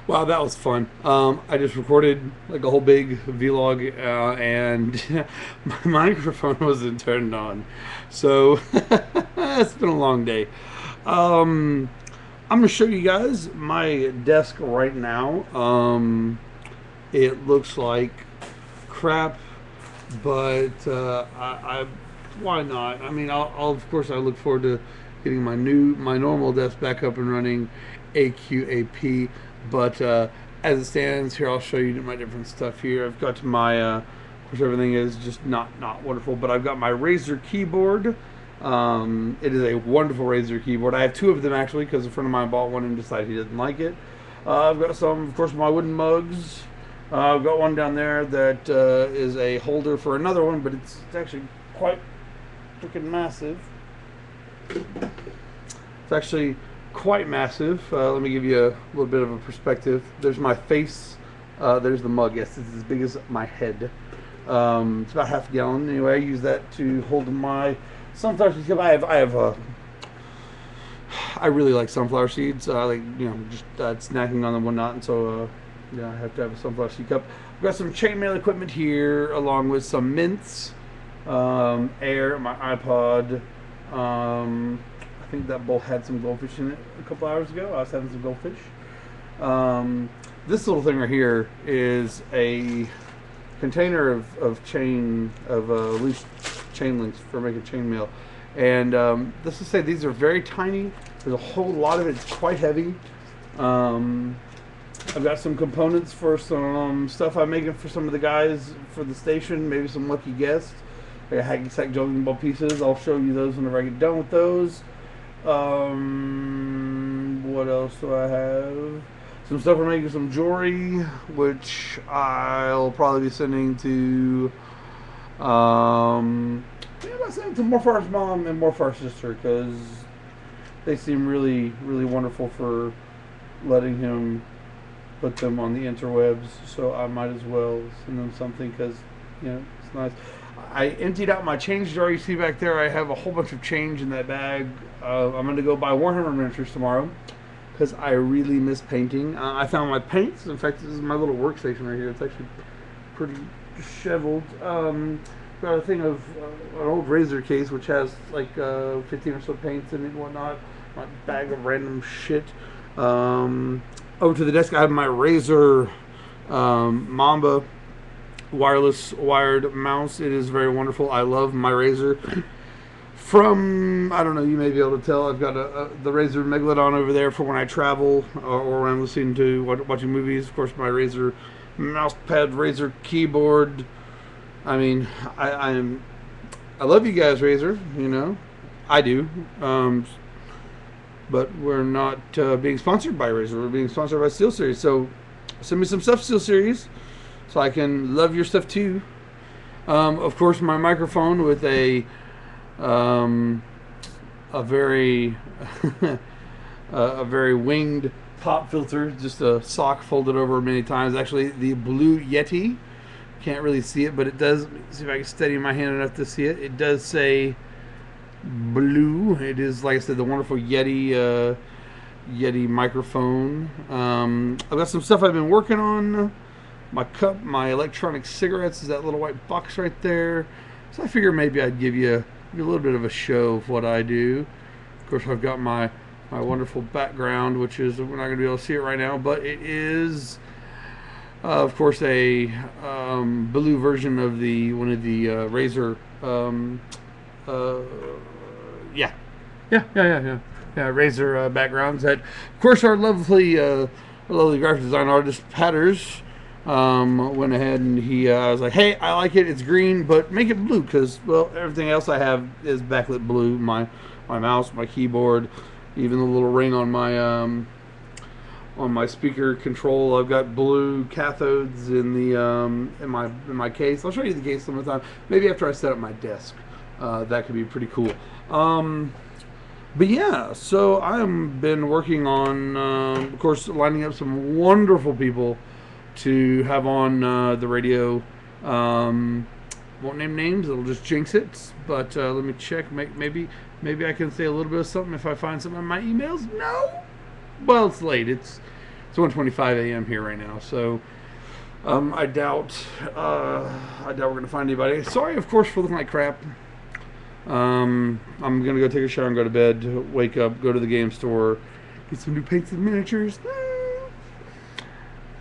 Wow, that was fun. I just recorded like a whole big vlog, and my microphone wasn't turned on, so it's been a long day. Um, I'm gonna show you guys my desk right now. It looks like crap, but why not? I mean, I'll of course I look forward to getting my normal desk back up and running, AQAP. But as it stands here, I'll show you my different stuff here. I've got my, of course, everything is just not wonderful, but I've got my Razer keyboard. It is a wonderful Razer keyboard. I have two of them actually because a friend of mine bought one and decided he didn't like it. I've got some, of course, my wooden mugs. I've got one down there that is a holder for another one, but it's actually quite freaking massive. It's actually quite massive. Let me give you a little bit of a perspective. There's my face. There's the mug. Yes, it's as big as my head. It's about half a gallon. Anyway, I use that to hold my sunflower seeds. I really like sunflower seeds. I like, just snacking on them and whatnot. And so, yeah, I have to have a sunflower seed cup. I've got some chainmail equipment here, along with some mints, air, my iPod. I think that bowl had some goldfish in it a couple hours ago. I was having some goldfish. This little thing right here is a container of loose chain links for making chainmail. And let's just say these are very tiny. There's a whole lot of it. It's quite heavy. I've got some components for some stuff I'm making for some of the guys for the station. Maybe some lucky guests. I got hacky sack jogging ball pieces. I'll show you those whenever I get done with those. What else do I have? Some stuff for making some jewelry, which I'll probably be sending to Morfar's mom and Morfar's sister, because they seem really, really wonderful for letting him put them on the interwebs. So I might as well send them something, because it's nice. I emptied out my change jar. You see back there, I have a whole bunch of change in that bag. I'm going to go buy Warhammer miniatures tomorrow because I really miss painting. I found my paints. In fact, this is my little workstation right here. It's actually pretty disheveled. Got a thing of an old Razer case which has like 15 or so paints in it and whatnot. My bag of random shit. Over to the desk, I have my Razer Mamba wireless wired mouse. It is very wonderful. I love my Razer. From, I don't know, you may be able to tell, I've got the Razer Megalodon over there for when I travel or when I'm listening to watching movies. Of course, my Razer mouse pad, Razer keyboard. I mean, I love you guys, Razer. I do. But we're not being sponsored by Razer. We're being sponsored by SteelSeries. So send me some stuff, SteelSeries, so I can love your stuff too. Of course, my microphone with a very a very winged pop filter, just a sock folded over many times. Actually, the Blue Yeti. Can't really see it, but it does. See if I can steady my hand enough to see it. It does say blue. It is, like I said, the wonderful Yeti microphone. I've got some stuff I've been working on. My cup, my electronic cigarettes is that little white box right there. So I figure maybe I'd give you a little bit of a show of what I do. Of course, I've got my wonderful background, which is, we're not going to be able to see it right now, but it is, of course, a blue version of one of the Razer. Razer backgrounds that, of course, our lovely graphic design artist Patters went ahead and I was like, hey, I like it. It's green, but make it blue, because, well, everything else I have is backlit blue. My mouse, my keyboard, even the little ring on my speaker control. I've got blue cathodes in my case. I'll show you the case some other time. Maybe after I set up my desk. That could be pretty cool. But yeah, so I've been working on, of course, lining up some wonderful people to have on the radio. Won't name names, it'll just jinx it. But let me check. Maybe I can say a little bit of something if I find something in my emails. No? Well, it's late. It's It's 1:25 a.m. here right now, so I doubt we're gonna find anybody. Sorry, of course, for looking like crap. I'm gonna go take a shower and go to bed. Wake up, go to the game store, get some new paints and miniatures.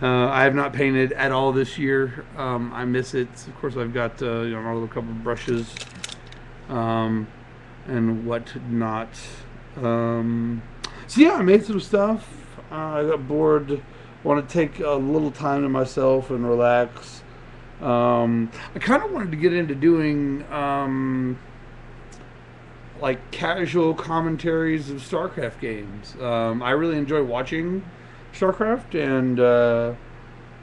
I have not painted at all this year. I miss it. Of course, I've got my little couple of brushes and whatnot. So yeah, I made some stuff. I got bored. Want to take a little time to myself and relax. I kind of wanted to get into doing like casual commentaries of StarCraft games. I really enjoy watching StarCraft, and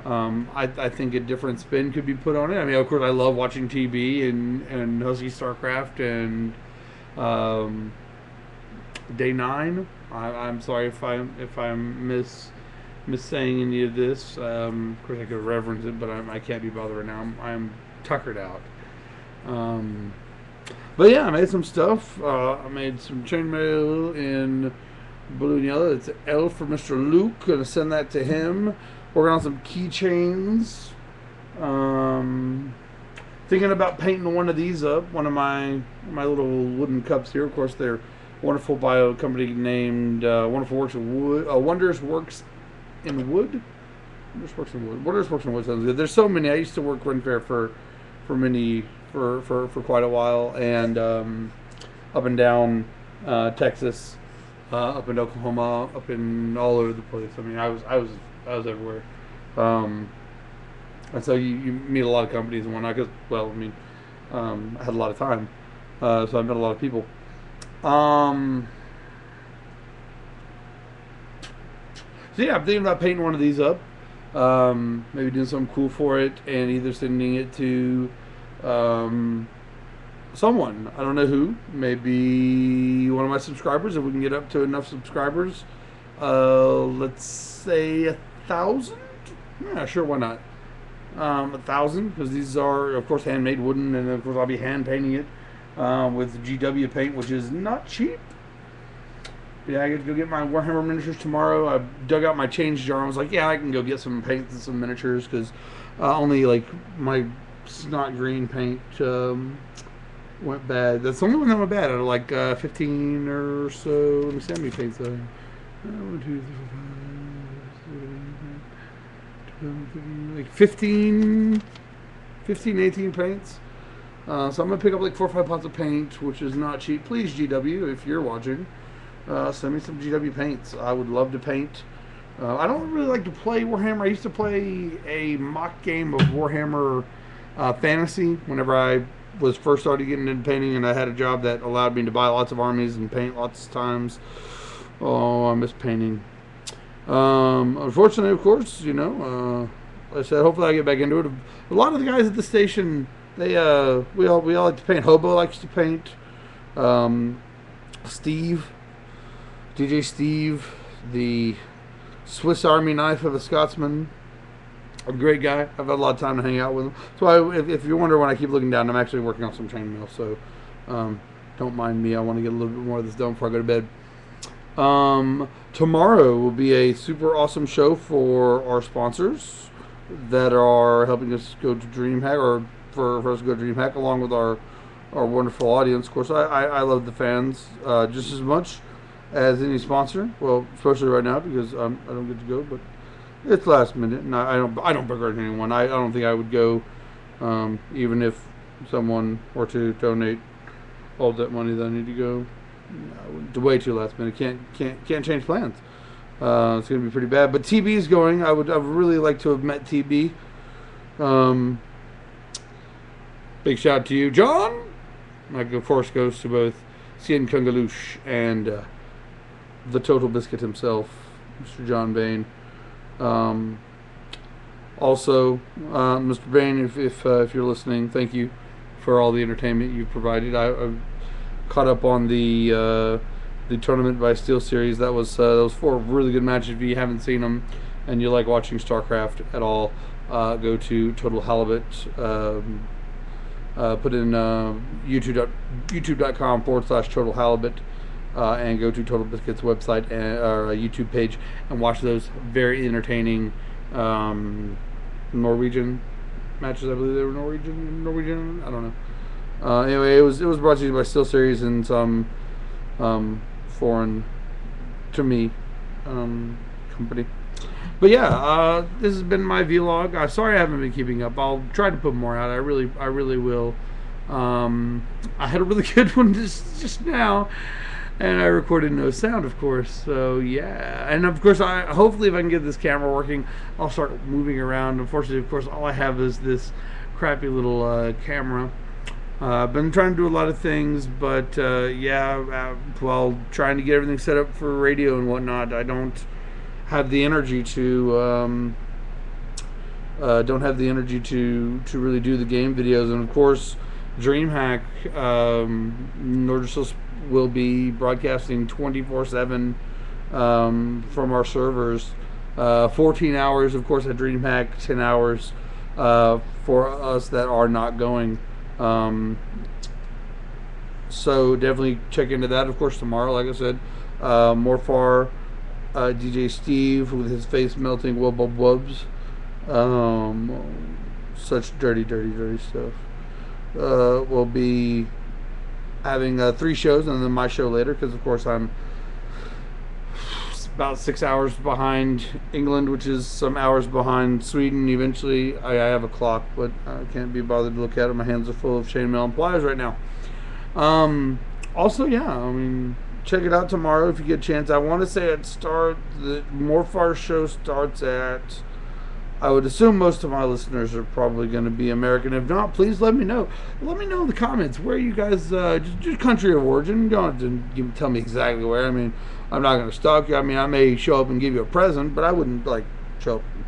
I think a different spin could be put on it. I mean, of course, I love watching TV and Husky StarCraft and Day 9. I'm sorry if I'm saying any of this. Of course, I could reference it, but I can't be bothered right now. I'm tuckered out. But yeah, I made some stuff. I made some chainmail in blue and yellow. It's L for Mr. Luke. Gonna send that to him. Working on some keychains. Thinking about painting one of these up. One of my little wooden cups here. Of course, they're wonderful by a company named Wonderful Works in Wood. Wonders Works in Wood. Wonders Works in Wood. Wonders Works in Wood sounds good. There's so many. I used to work Ren Fair for quite a while, and up and down Texas, up in Oklahoma, up in all over the place. I mean, I was everywhere, and so you meet a lot of companies and whatnot. Cause, well, I mean, I had a lot of time, so I met a lot of people. So yeah, I'm thinking about painting one of these up. Maybe doing something cool for it, and either sending it to someone. I don't know who. Maybe one of my subscribers, if we can get up to enough subscribers. Let's say 1,000. Yeah, sure, why not? 1,000, because these are, of course, handmade wooden, and of course I'll be hand painting it with GW paint, which is not cheap. Yeah, I get to go get my Warhammer miniatures tomorrow. I dug out my change jar. I was like, yeah, I can go get some paints and some miniatures, because only like my snot green paint went bad. That's the only one that went bad out of like 15 or so. Let me see how many paints I have. 1, 2, 3, 4, 5, 6, 7, 8, 9, 10, 11, 12, like 15, 18 paints. So I'm going to pick up like 4 or 5 pots of paint, which is not cheap. Please, GW, if you're watching, send me some GW paints. I would love to paint. I don't really like to play Warhammer. I used to play a mock game of Warhammer Fantasy whenever I was first started getting into painting, and I had a job that allowed me to buy lots of armies and paint lots of times. Oh, I miss painting. Unfortunately, of course, like I said, hopefully I get back into it. A lot of the guys at the station, we all like to paint. Hobo likes to paint. Steve, DJ Steve, the Swiss Army knife of a Scotsman, a great guy. I've had a lot of time to hang out with him. So if you wonder when I keep looking down, I'm actually working on some chainmail. So don't mind me. I want to get a little bit more of this done before I go to bed. Tomorrow will be a super awesome show for our sponsors that are helping us go to DreamHack, or for us to go to DreamHack, along with our wonderful audience. Of course, I love the fans just as much as any sponsor. Well, especially right now because I don't get to go, but it's last minute, and I don't begrudge anyone. I don't think I would go, even if someone were to donate all that money that I need to go. It's way too last minute. Can't change plans. It's gonna be pretty bad. But TB is going. I would really like to have met TB. Big shout out to you, John. My of course goes to both Cien Kungaloosh and the Total Biscuit himself, Mr. John Bain. Also, Mr. Bain, if you're listening, thank you for all the entertainment you've provided. I caught up on the Tournament by Steel series. That was 4 really good matches. If you haven't seen them and you like watching StarCraft at all, go to Total Halibut. Put in youtube.com/Total Halibut. and go to Total Biscuit's website or YouTube page and watch those very entertaining Norwegian matches. I believe they were Norwegian. I don't know. Anyway, it was brought to you by Steel Series and some foreign to me company. But yeah, this has been my vlog. Sorry I haven't been keeping up. I'll try to put more out. I really will. I had a really good one just now, and I recorded no sound, of course. So yeah, and of course, hopefully if I can get this camera working, I'll start moving around. Unfortunately, of course, all I have is this crappy little camera. I've been trying to do a lot of things, but yeah, while trying to get everything set up for radio and whatnot, I don't have the energy to really do the game videos. And of course, DreamHack Nordic will be broadcasting 24/7 from our servers, 14 hours of course at DreamHack, 10 hours for us that are not going. So definitely check into that. Of course, tomorrow, like I said, more far DJ Steve with his face melting wub wubs, such dirty stuff. We'll be having 3 shows and then my show later, because of course I'm about 6 hours behind England, which is some hours behind Sweden. Eventually, I have a clock, but I can't be bothered to look at it. My hands are full of chainmail and pliers right now. Also, yeah, I mean, check it out tomorrow if you get a chance. I want to say the Morfar show starts at, I would assume most of my listeners are probably going to be American. If not, please let me know. Let me know in the comments where you guys, just country of origin. You don't have to tell me exactly where. I mean, I'm not going to stalk you. I mean, I may show up and give you a present, but I wouldn't, like, show up and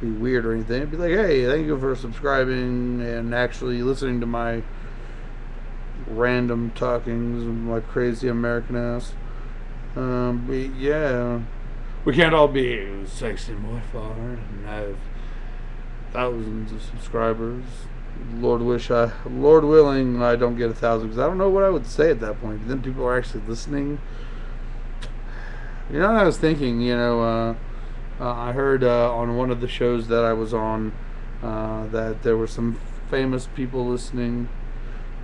be weird or anything. I'd be like, hey, thank you for subscribing and actually listening to my random talkings of my crazy American ass. But yeah, we can't all be sexy Morfar and have thousands of subscribers. Lord willing, I don't get 1,000, because I don't know what I would say at that point. Then people are actually listening. You know, I was thinking, you know, I heard on one of the shows that I was on that there were some famous people listening,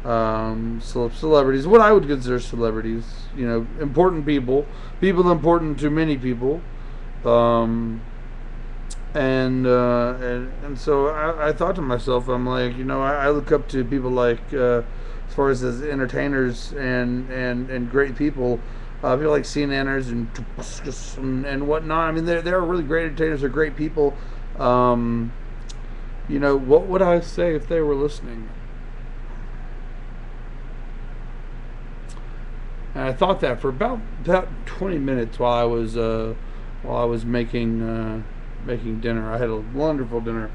celebrities, what I would consider celebrities, you know, important people important to many people, and so I thought to myself, I'm like, you know, I look up to people like, as far as entertainers and great people. People like CNNers and whatnot. I mean, they're really great entertainers. They're great people. You know, what would I say if they were listening? And I thought that for about 20 minutes while I was making dinner. I had a wonderful dinner.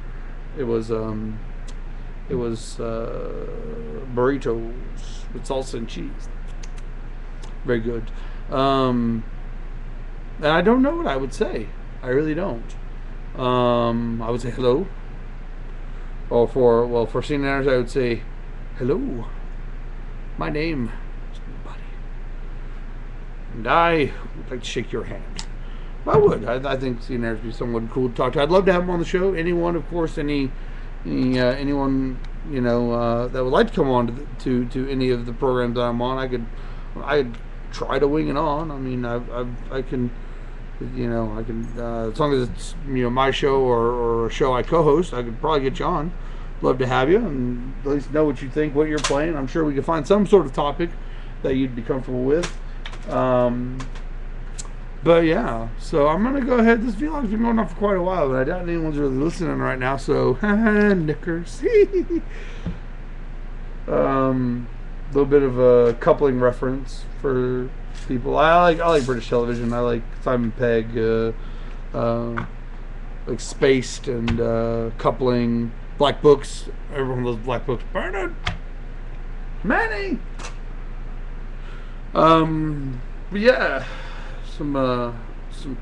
It was burritos with salsa and cheese. Very good. And I don't know what I would say. I really don't. I would say hello. Or for seniors, I would say hello. My name is Boombati, and I would like to shake your hand. I would. I think seniors would be someone cool to talk to. I'd love to have them on the show. Anyone, of course, anyone, you know, that would like to come on to any of the programs that I'm on. I'd try to wing it on. I mean, I can, you know, as long as it's, you know, my show or a show I co-host, I could probably get you on. Love to have you and at least know what you think, what you're playing. I'm sure we could find some sort of topic that you'd be comfortable with. But yeah, so I'm gonna go ahead. This vlog's been going on for quite a while, but I doubt anyone's really listening right now. So, knickers. Little bit of a coupling reference for people. I like British television. I like Simon Pegg, like Spaced and Coupling, Black Books. Everyone loves Black Books. Burn it, Manny. But yeah, some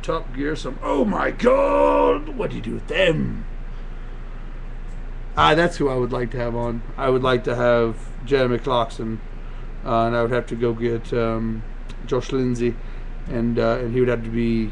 Top Gear. Some, oh my God, what do you do with them? That's who I would like to have on. I would like to have Jen McLaughlin, and I would have to go get Josh Lindsay, and he would have to be